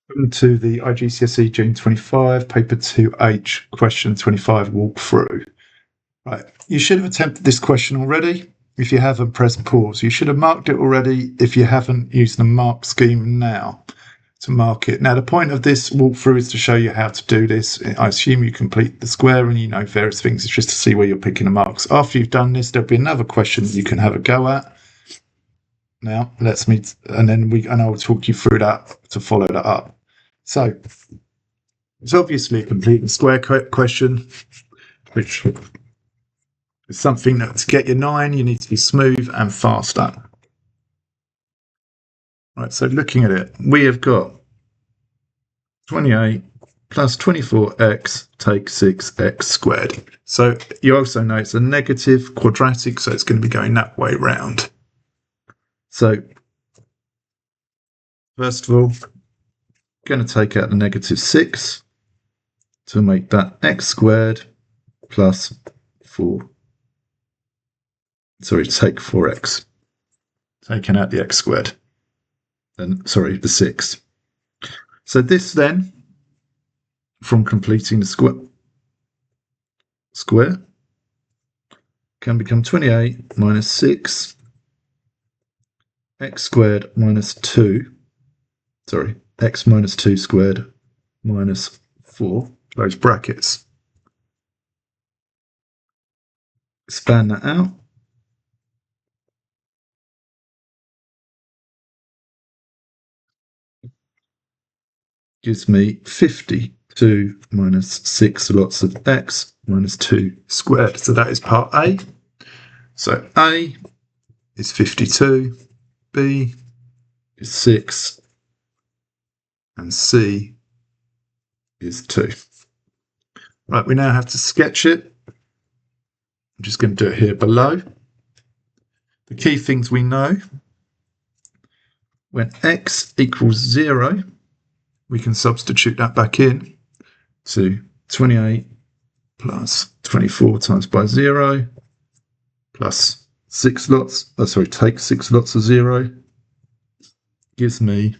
Welcome to the IGCSE June 25, paper 2H, question 25 walkthrough. Right, you should have attempted this question already. If you haven't, press pause. You should have marked it already if you haven't used the mark scheme now to mark it. Now, the point of this walkthrough is to show you how to do this. I assume you complete the square and you know various things. It's just to see where you're picking the marks. After you've done this, there'll be another question that you can have a go at. Now, let's meet, and I'll talk you through that to follow that up. So, it's obviously a complete and square question, which is something that to get your 9, you need to be smooth and faster. Right, so looking at it, we have got 28 plus 24x take 6x squared. So you also know it's a negative quadratic, so it's going to be going that way round. So, first of all, going to take out the negative 6 to make that x squared plus 4. Sorry, take 4x. Taking out the x squared. And sorry, the 6. So this then, from completing the square, can become 28 minus 6 x squared minus 2. Sorry, x minus 2 squared minus 4, close brackets. Expand that out. Gives me 52 minus 6 lots of x minus 2 squared. So that is part A. So A is 52, B is 6, and C is 2. Right, we now have to sketch it. I'm just going to do it here below. The key things we know: when x equals 0, we can substitute that back in to 28 plus 24 times by 0 plus 6 lots, take 6 lots of 0, gives me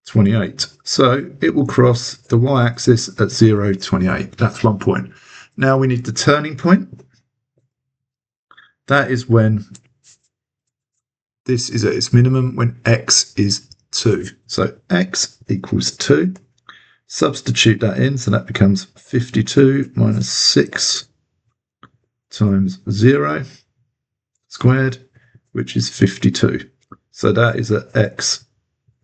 28. So it will cross the y-axis at 0, 28. That's one point. Now we need the turning point. That is when this is at its minimum, when x is 2. So x equals 2. Substitute that in, so that becomes 52 minus 6 times 0 squared, which is 52. So that is at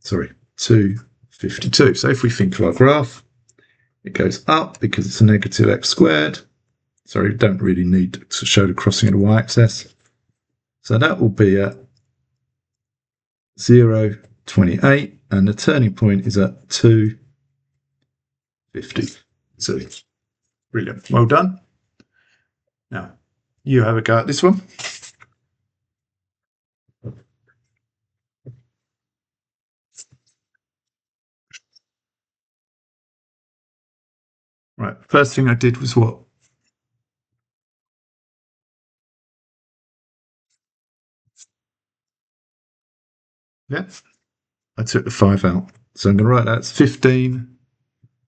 252. So if we think of our graph, it goes up because it's a negative x squared. Sorry, we don't really need to show the crossing of the y-axis. So that will be at 0, 28, and the turning point is at 250. So brilliant. Well done. Now, you have a go at this one. Right, first thing I did was what? Yeah, I took the 5 out. So I'm going to write that as 15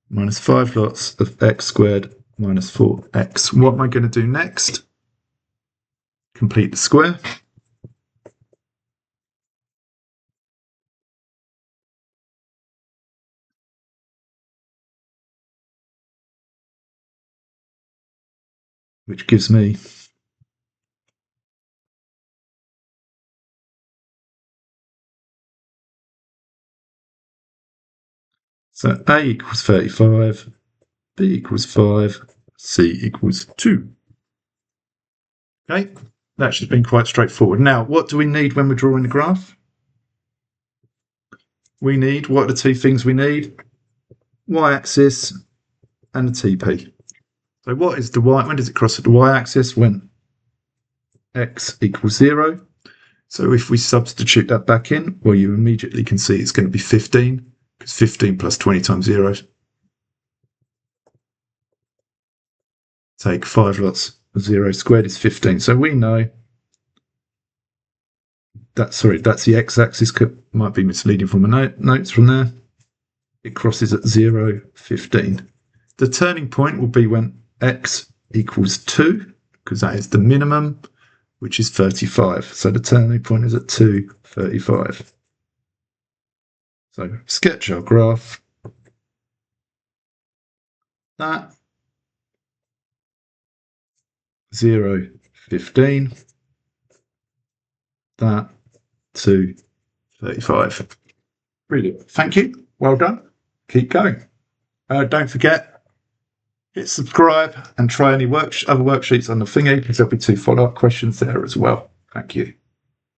minus 5 lots of x squared minus 4x. What am I going to do next? Complete the square. Which gives me so A equals 35, B equals 5, C equals 2. Okay, that should have been quite straightforward. Now, what do we need when we're drawing the graph? What are the two things we need? Y-axis and the TP. So what is the y? When does it cross at the y-axis? When x equals 0. So if we substitute that back in, well, you immediately can see it's going to be 15, because 15 plus 20 times 0. Take 5 lots of 0 squared is 15. So we know that, that's the x-axis. Might be misleading from the notes from there. it crosses at 0, 15. The turning point will be when x equals 2, because that is the minimum, which is 35. So the turning point is at 2, 35. So sketch our graph. That 0, 15. That 2, 35. Brilliant. Thank you. Well done. Keep going. Don't forget, hit subscribe and try any other worksheets on the thingy, because there'll be 2 follow-up questions there as well. Thank you.